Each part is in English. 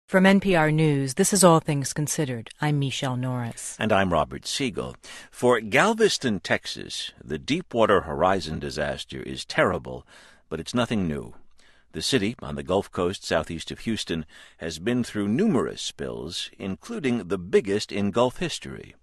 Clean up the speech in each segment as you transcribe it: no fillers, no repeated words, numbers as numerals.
From NPR News, this is All Things Considered. I'm Michelle Norris. And I'm Robert Siegel. For Galveston, Texas, the Deepwater Horizon disaster is terrible, but it's nothing new. The city, on the Gulf Coast southeast of Houston, has been through numerous spills, including the biggest in Gulf history.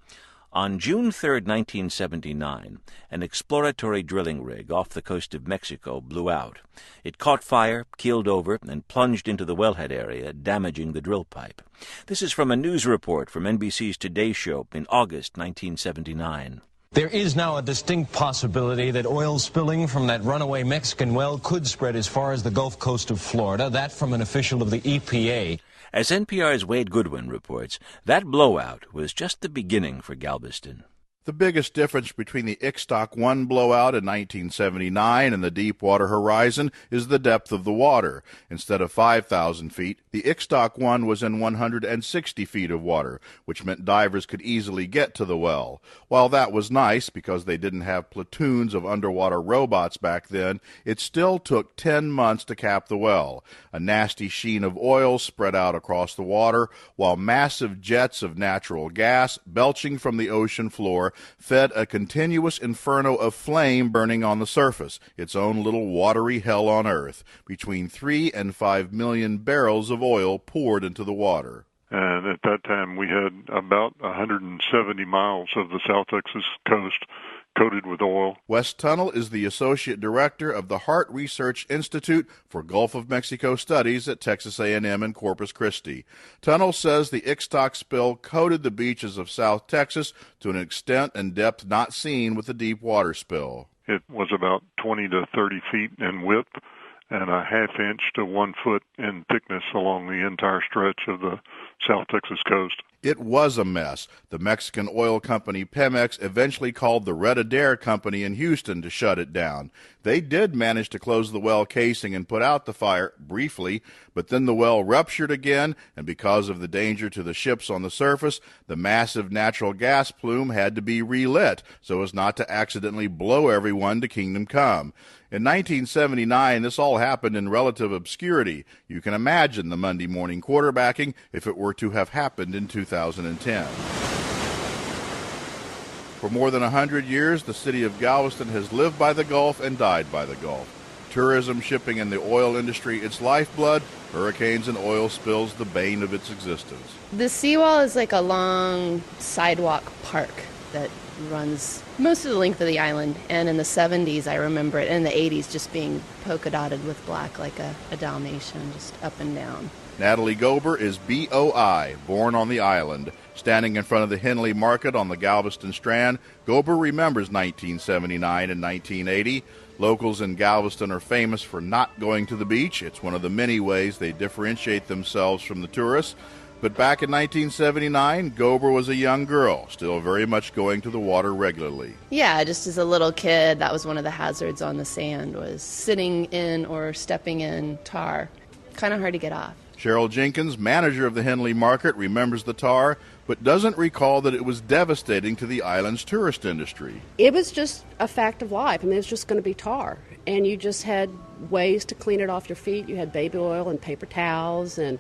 On June 3, 1979, an exploratory drilling rig off the coast of Mexico blew out. It caught fire, keeled over, and plunged into the wellhead area, damaging the drill pipe. This is from a news report from NBC's Today Show in August 1979. There is now a distinct possibility that oil spilling from that runaway Mexican well could spread as far as the Gulf Coast of Florida. That from an official of the EPA. As NPR's Wade Goodwin reports, that blowout was just the beginning for Galveston. The biggest difference between the Ixtoc 1 blowout in 1979 and the Deepwater Horizon is the depth of the water. Instead of 5,000 feet, the Ixtoc 1 was in 160 feet of water, which meant divers could easily get to the well. While that was nice because they didn't have platoons of underwater robots back then, it still took 10 months to cap the well. A nasty sheen of oil spread out across the water, while massive jets of natural gas belching from the ocean floor fed a continuous inferno of flame burning on the surface, its own little watery hell on Earth. Between 3 and 5 million barrels of oil poured into the water. And at that time, we had about 170 miles of the South Texas coast coated with oil. Wes Tunnell is the Associate Director of the Hart Research Institute for Gulf of Mexico Studies at Texas A&M in Corpus Christi. Tunnell says the Ixtoc spill coated the beaches of South Texas to an extent and depth not seen with the deep water spill. It was about 20 to 30 feet in width and a half inch to 1 foot in thickness along the entire stretch of the South Texas coast. It was a mess. The Mexican oil company Pemex eventually called the Red Adair Company in Houston to shut it down. They did manage to close the well casing and put out the fire briefly, but then the well ruptured again, and because of the danger to the ships on the surface, the massive natural gas plume had to be relit so as not to accidentally blow everyone to Kingdom Come. In 1979, this all happened in relative obscurity. You can imagine the Monday morning quarterbacking if it were to have happened in 2010. For more than 100 years, the city of Galveston has lived by the Gulf and died by the Gulf. Tourism, shipping, and the oil industry its lifeblood, hurricanes and oil spills the bane of its existence. The seawall is like a long sidewalk park that runs most of the length of the island, and in the 70s I remember it, and in the 80s just being polka dotted with black like a Dalmatian, just up and down. Natalie Gober is BOI, born on the island. Standing in front of the Henley Market on the Galveston Strand, Gober remembers 1979 and 1980. Locals in Galveston are famous for not going to the beach. It's one of the many ways they differentiate themselves from the tourists. But back in 1979, Gober was a young girl, still very much going to the water regularly. Yeah, just as a little kid, that was one of the hazards on the sand, was sitting in or stepping in tar. Kind of hard to get off. Cheryl Jenkins, manager of the Henley Market, remembers the tar, but doesn't recall that it was devastating to the island's tourist industry. It was just a fact of life. I mean, it was just going to be tar. And you just had ways to clean it off your feet. You had baby oil and paper towels, and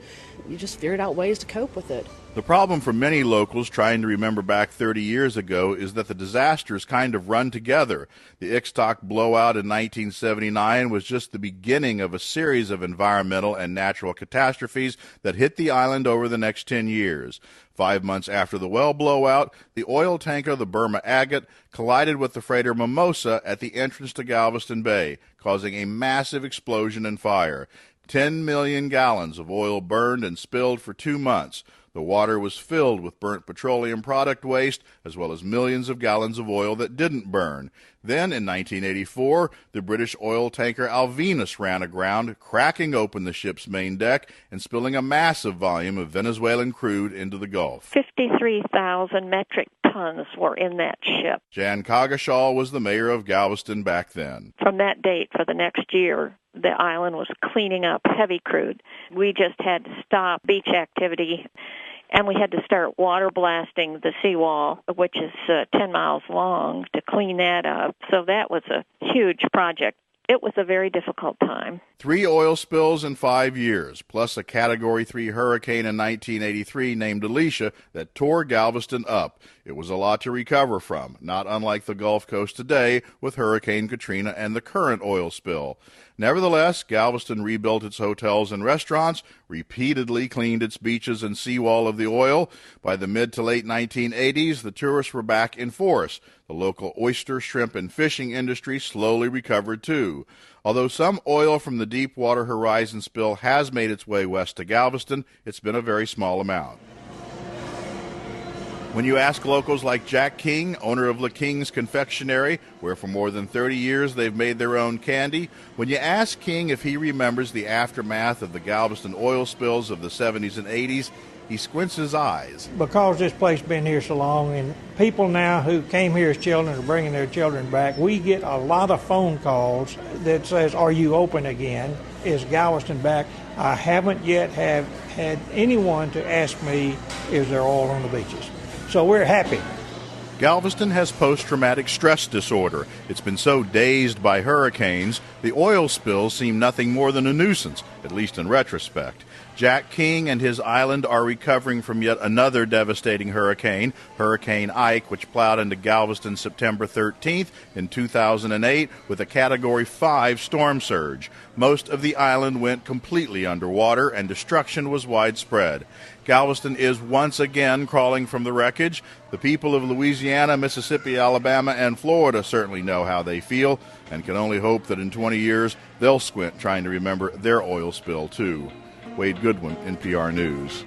you just figured out ways to cope with it. The problem for many locals trying to remember back 30 years ago is that the disasters kind of run together. The Ixtoc blowout in 1979 was just the beginning of a series of environmental and natural catastrophes that hit the island over the next 10 years. 5 months after the well blowout, the oil tanker, the Burma Agate, collided with the freighter Mimosa at the entrance to Galveston Bay, causing a massive explosion and fire. 10 million gallons of oil burned and spilled for 2 months. The water was filled with burnt petroleum product waste, as well as millions of gallons of oil that didn't burn. Then, in 1984, the British oil tanker Alvinus ran aground, cracking open the ship's main deck and spilling a massive volume of Venezuelan crude into the Gulf. 53,000 metric tons were in that ship. Jan Coggeshall was the mayor of Galveston back then. From that date for the next year, the island was cleaning up heavy crude. We just had to stop beach activity, and we had to start water blasting the seawall, which is 10 miles long, to clean that up. So that was a huge project. It was a very difficult time. 3 oil spills in 5 years, plus a Category 3 hurricane in 1983 named Alicia that tore Galveston up. It was a lot to recover from, not unlike the Gulf Coast today with Hurricane Katrina and the current oil spill. Nevertheless, Galveston rebuilt its hotels and restaurants, repeatedly cleaned its beaches and seawall of the oil. By the mid to late 1980s, the tourists were back in force. The local oyster, shrimp, and fishing industry slowly recovered too. Although some oil from the Deepwater Horizon spill has made its way west to Galveston, it's been a very small amount. When you ask locals like Jack King, owner of Le King's Confectionery, where for more than 30 years they've made their own candy, when you ask King if he remembers the aftermath of the Galveston oil spills of the 70s and 80s, he squints his eyes. Because this place has been here so long, and people now who came here as children are bringing their children back, we get a lot of phone calls that says, "Are you open again? Is Galveston back?" I haven't yet have had anyone to ask me, "Is there oil on the beaches?" So we're happy. Galveston has post-traumatic stress disorder. It's been so dazed by hurricanes, the oil spills seem nothing more than a nuisance, at least in retrospect. Jack King and his island are recovering from yet another devastating hurricane, Hurricane Ike, which plowed into Galveston September 13th in 2008 with a Category 5 storm surge. Most of the island went completely underwater and destruction was widespread. Galveston is once again crawling from the wreckage. The people of Louisiana, Mississippi, Alabama, and Florida certainly know how they feel and can only hope that in 20 years they'll squint trying to remember their oil spill too. Wade Goodwin, NPR News.